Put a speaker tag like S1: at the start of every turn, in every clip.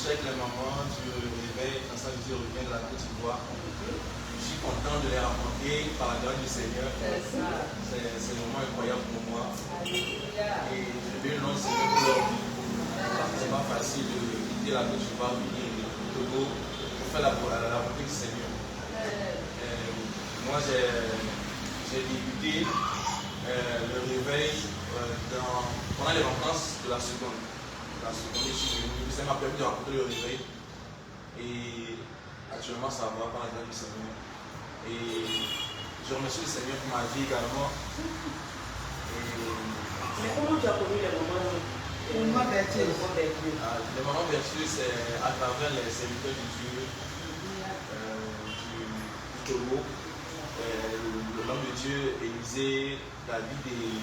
S1: couché avec les mamans, je me réveille, quand ça je reviens de la Côte d'Ivoire. Je suis content de les rencontrer par la grâce du Seigneur. C'est vraiment incroyable pour moi. Et je veux le nom du Seigneur pour leur vie. C'est pas facile de quitter la Côte d'Ivoire, venir au Togo pour faire la volonté du Seigneur. Moi j'ai débuté le réveil pendant les vacances de la seconde. Ça m'a permis de rencontrer le réveil. Et actuellement ça va par la grâce du Seigneur. Et je remercie le Seigneur pour ma vie également.
S2: Mais comment tu as connu les mamans vertueuses?
S1: Les mamans vertueuses, c'est à travers les serviteurs de Dieu du Togo. L'homme de Dieu, Élisée, David et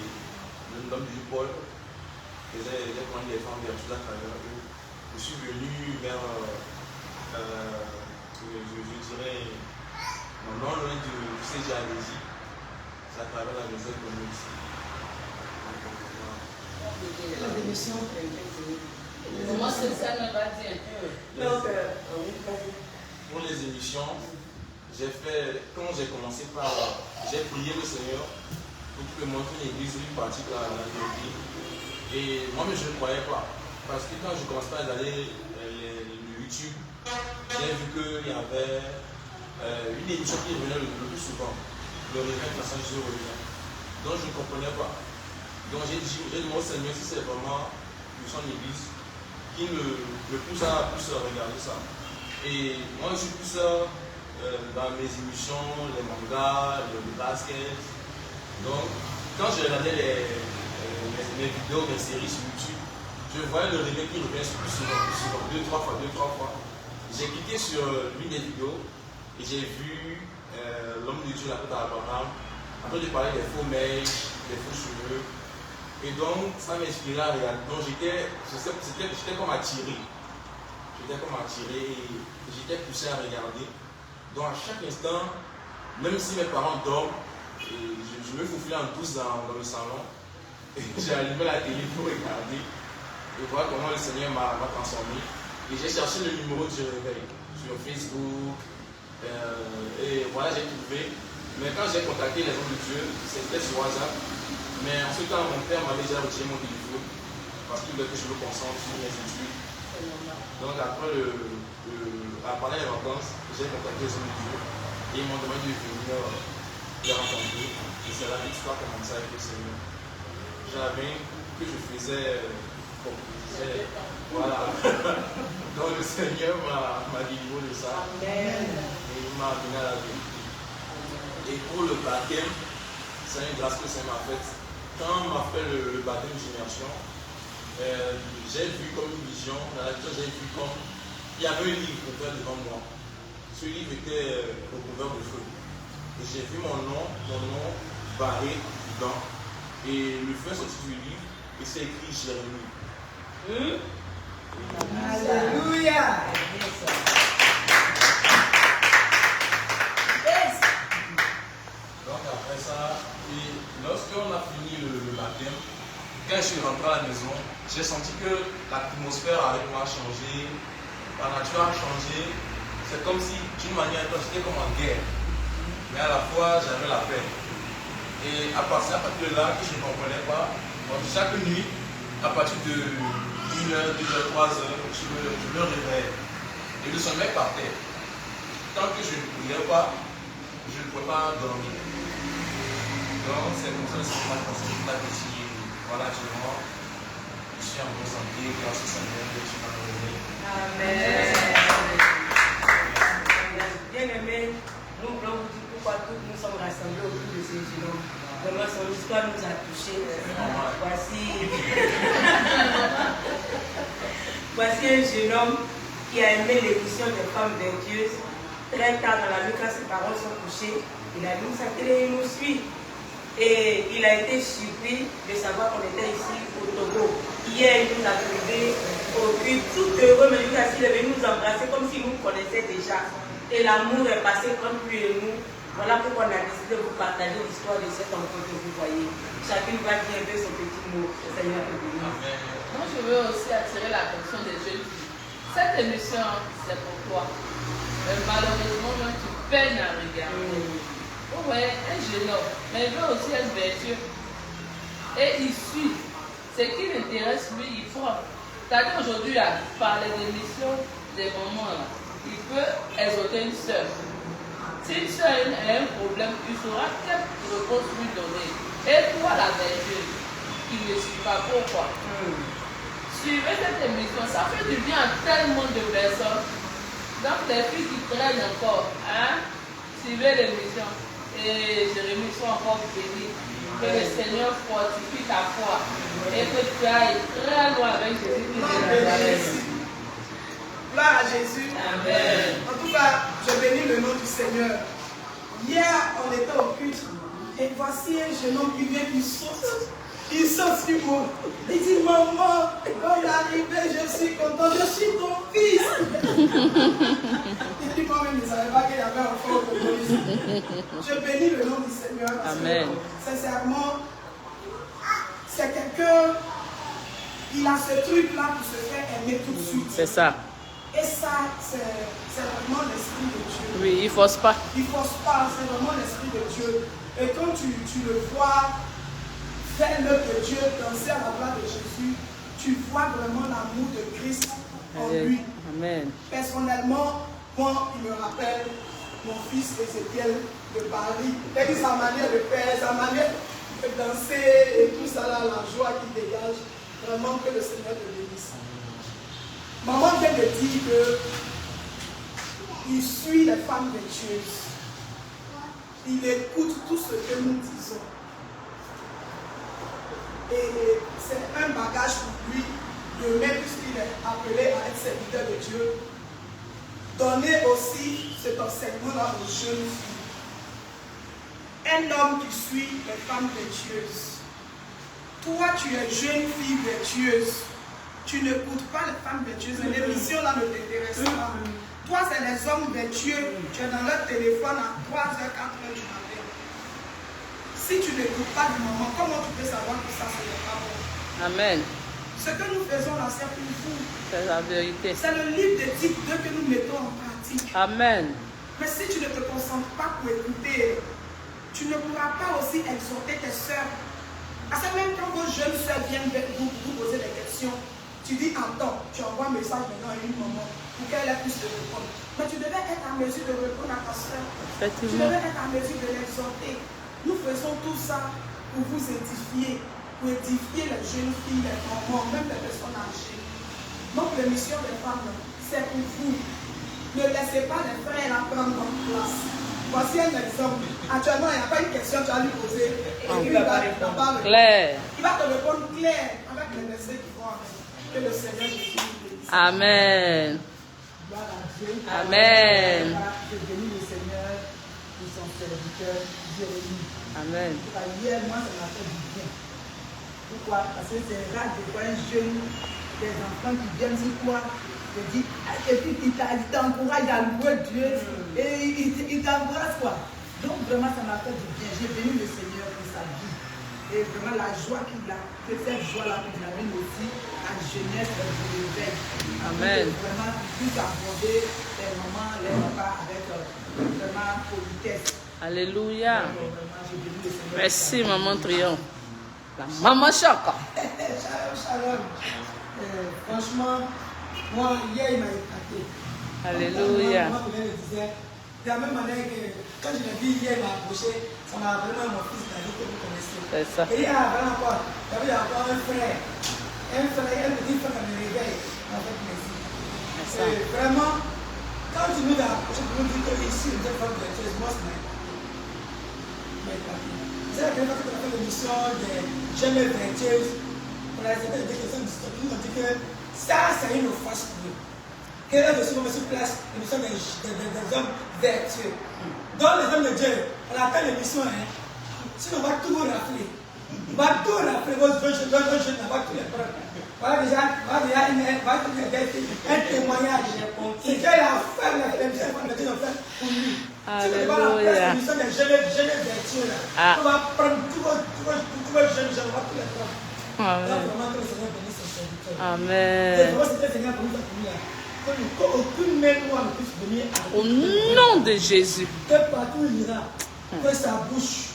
S1: l'homme de Dieu, Paul, faisaient des femmes vertueuses à travers eux. Je suis venu vers, je dirais, non loin du CGALJ, c'est à travers la maison de nous ici.
S2: Les émissions,
S3: comment ça me va dire
S1: pour les émissions, j'ai fait, quand j'ai commencé par, j'ai prié le Seigneur pour qu'il me montre une église, une partie de la vérité. Et moi-même je ne croyais pas. Parce que quand je commençais à regarder YouTube, j'ai vu qu'il y avait une émission qui revenait le plus souvent, le réveil de Jésus revient. Donc je ne comprenais pas. Donc j'ai demandé au Seigneur si c'est vraiment son église qui me pousse à plus regarder ça. Et moi je suis plus dans mes émissions, les mangas, le basket. Donc quand je regardais mes vidéos, mes séries sur YouTube, je voyais le réveil qui revient plus souvent, deux, trois fois. J'ai cliqué sur l'une des vidéos et j'ai vu l'homme de Dieu, l'apôtre Abraham, en train de parler des faux mèches, des faux cheveux. Et donc, ça m'inspirait à regarder. Donc, j'étais comme attiré. J'étais poussé à regarder. Donc, à chaque instant, même si mes parents dorment, je me faufilais en douce dans le salon. Et j'ai allumé la télé pour regarder. Et voir comment le Seigneur m'a transformé. Et j'ai cherché le numéro du réveil sur Facebook. Et voilà, j'ai trouvé. Mais quand j'ai contacté les hommes de Dieu, c'était sur WhatsApp. Mais en ce temps, mon père m'avait déjà retiré mon téléphone parce qu'il voulait que je me concentre sur mes études. Donc après pendant les vacances, j'ai contacté les hommes de Dieu et ils m'ont demandé de venir les rencontrer. Et c'est là que l'histoire a commencé avec le Seigneur. J'avais que je faisais voilà. Donc le Seigneur m'a délivré de ça.
S2: Amen.
S1: Et il m'a amené à la vérité. Et pour le baptême, c'est une grâce que le Seigneur m'a faite. Quand on m'a fait le baptême d'immersion, j'ai vu comme une vision, dans la vision j'ai vu comme il y avait un livre ouvert devant moi. Ce livre était recouvert de feu. Et j'ai vu mon nom barré dedans. Et le feu est sorti du livre et c'est écrit Jérémie.
S2: Alléluia.
S1: Donc après ça, lorsqu'on a fini le baptême, quand je suis rentré à la maison, j'ai senti que l'atmosphère avec moi a changé, la nature a changé. C'est comme si, d'une manière, j'étais comme en guerre. Mais à la fois, j'avais la paix. Et à partir de là, que je ne comprenais pas, chaque nuit, à partir de 1h, 2h, 3h, je me réveillais. Et le sommeil partait. Tant que je ne priais pas, je ne pouvais pas dormir. Donc c'est comme ça que c'est mal passé toute la vie. Voilà, actuellement, je suis en bonne santé grâce au Seigneur que tu m'as donné.
S2: Amen. Bien aimé, nous voulons vous dire pourquoi tous nous sommes rassemblés autour de ce jeune homme. Vraiment, son histoire nous a touchés. Voici un jeune homme qui a aimé l'émission des femmes vertueuses. Très tard dans la nuit, quand ses parents sont couchés, il a mis sa télé et il nous suit. Et il a été surpris de savoir qu'on était ici au Togo. Hier, il nous a trouvé au cul, tout heureux, mais lui aussi, il est venu nous embrasser comme s'il nous connaissait déjà. Et l'amour est passé entre lui et nous. Voilà pourquoi on a décidé de vous partager l'histoire de cet enfant que vous voyez. Chacune va dire un peu son petit mot. Le Seigneur te bénisse.
S3: Moi, je veux aussi attirer l'attention des jeunes filles. Cette émission, c'est pour toi. Mais malheureusement, même, tu peines à regarder. Vous voyez, un jeune homme, mais il veut aussi être vertueux. Et il suit. Ce qui l'intéresse, lui, il prend. C'est-à-dire aujourd'hui, à parler des missions des moments, là, il peut exhorter une sœur. Si une sœur a un problème, il saura quelle réponse lui donner. Et toi, la vertu, il ne suit pas. Pourquoi? Suivez cette émission, ça fait du bien à tellement de personnes. Donc les filles qui traînent encore, hein, suivez l'émission. Et Jérémie soit encore béni. Que le Seigneur fortifie ta foi. Et que tu ailles très loin avec Jésus.
S4: Gloire à Jésus.
S3: Amen.
S4: En tout cas, je bénis le nom du Seigneur. Hier, on était au culte. Et voici un jeune homme qui vient, il saute. Il saute sur moi. Il dit, maman, quand il est arrivé, je suis content, je suis ton fils. Il dit, moi-même, je ne savais pas qu'il y avait un enfant au Congo ici. Je bénis le nom du Seigneur.
S3: Amen.
S4: Sincèrement, c'est quelqu'un, il a ce truc-là pour se faire aimer tout de suite.
S3: C'est ça.
S4: Et ça, c'est vraiment l'Esprit de Dieu.
S3: Oui, il ne force pas.
S4: Il ne force pas, c'est vraiment l'Esprit de Dieu. Et quand tu le vois faire l'œuvre de Dieu, danser à la gloire de Jésus, tu vois vraiment l'amour de Christ en lui.
S3: Amen.
S4: Personnellement, moi, il me rappelle mon fils Ézéchiel de Paris. Et puis sa manière de faire, sa manière de danser et tout ça, là, la joie qu'il dégage, vraiment que le Seigneur te bénisse. Maman vient de dire qu'il suit les femmes vertueuses. Il écoute tout ce que nous disons. Et c'est un bagage pour lui de même puisqu'il est appelé à être serviteur de Dieu. Donner aussi cet enseignement-là aux jeunes filles. Un homme qui suit les femmes vertueuses. Toi, tu es jeune fille vertueuse. Tu n'écoutes pas les femmes vertueuses. L'émission là ne t'intéresse pas. Toi, c'est les hommes vertueux. Tu es dans leur téléphone à 3h, 4h du matin. Si tu n'écoutes pas du moment, comment tu peux savoir que ça, ce n'est pas bon?
S3: Amen.
S4: Ce que nous faisons là, c'est pour vous.
S3: C'est la vérité.
S4: C'est le livre de Tite 2 que nous mettons en pratique.
S3: Amen.
S4: Mais si tu ne te concentres pas pour écouter, tu ne pourras pas aussi exhorter tes soeurs. Parce que même quand vos jeunes soeurs viennent vous poser des questions, tu dis attends, tu envoies un message maintenant à une maman pour qu'elle puisse te répondre. Mais tu devais être en mesure de répondre à ta soeur. Tu devais être en mesure de l'exhorter. Nous faisons tout ça pour vous édifier, pour édifier les jeunes filles, les mamans, même les personnes âgées. Donc l'émission des femmes, c'est pour vous. Ne laissez pas les frères la prendre en place. Voici un exemple. Actuellement, il n'y a pas une question, tu vas lui poser. Et il va répondre
S3: clair.
S4: Il va te répondre clair avec les versets qui vont avec. Que le Seigneur Jésus nous bénisse.
S3: Amen.
S5: Gloire à Dieu.
S3: Amen.
S5: Je bénis le Seigneur pour son serviteur Jérémie.
S3: Amen.
S5: Hier, moi, ça m'a fait du bien. Pourquoi? Parce que c'est rare de voir un jeune, des enfants qui viennent sur toi, te disent, et puis il t'encourage à louer Dieu, et il t'embrasse quoi. Donc vraiment, ça m'a fait du bien. J'ai béni le Seigneur pour sa vie. Et vraiment la joie qu'il a, que cette joie-là qu'il amène aussi à la jeunesse de l'éveil.
S3: Amen.
S5: Vraiment, il puisse aborder les moments, les repas avec vraiment politesse.
S3: Alléluia.
S5: Vraiment, j'ai béni le Seigneur.
S3: Merci, maman Triomphe. La maman choc.
S4: Shalom. Franchement, moi, hier, il m'a épaté.
S3: Alléluia.
S4: Moi, je le disais, de la même manière que quand je l'ai vu hier, il m'a approché, ça m'a vraiment mon fils David que vous connaissez.
S3: C'est ça.
S4: Et il y a encore, il y a encore un frère, un petit frère qui me réveille avec plaisir.
S3: C'est ça.
S4: Vraiment, quand tu nous as approché pour nous dire que ici, nous sommes vertueuses, moi, ça m'a épaté. C'est la première fois qu'on a fait l'émission des jeunes vertueuses. On a essayé de dire que ça, nous ont dit que ça, c'est une offense pour nous. Que là, je suis comme sur place, l'émission des hommes vertueux. Dans les hommes de Dieu, on attend l'émission, hein. Sinon, on va tout rafler. On va tout rafler, vos jeunes, on va tout les prendre. Voilà déjà un témoignage. C'est qu'il a fait l'émission de Dieu pour lui. Si vous allez voir la l'émission des jeunes vertueux, on va prendre tous vos jeunes, on va tout les prendre.
S3: Amen.
S4: Donc, vraiment, que le Seigneur bénisse son serviteur.
S3: Amen.
S4: C'est vraiment ce que le Seigneur pour nous a.
S5: Qu'aucune main noire ne puisse venir
S3: Au nom de Jésus.
S5: que partout il ira, que sa bouche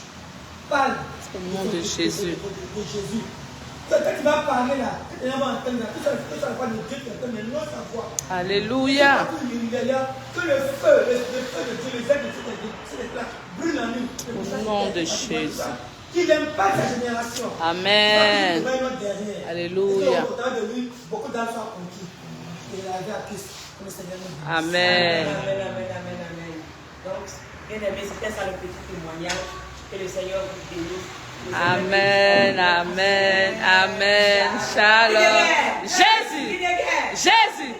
S5: parle
S3: Au nom de Jésus.
S5: de Jésus. Quand tu vas parler là, tu vas entendre là, que ça va pas de Dieu qui entend, mais non sa voix.
S3: Alléluia.
S5: Que le feu de Dieu, les ailes de Dieu brûlent en nous.
S3: Au nom de Jésus.
S5: Qu'il n'aime pas sa génération.
S3: Amen. Alléluia.
S5: Beaucoup d'âmes sont conquis. Et la vie à Christ.
S3: Amen.
S2: Amen. Donc, bien aimé, c'était ça le petit témoignage. Que le Seigneur vous bénisse.
S3: Amen. Shalom. Jésus. Jésus.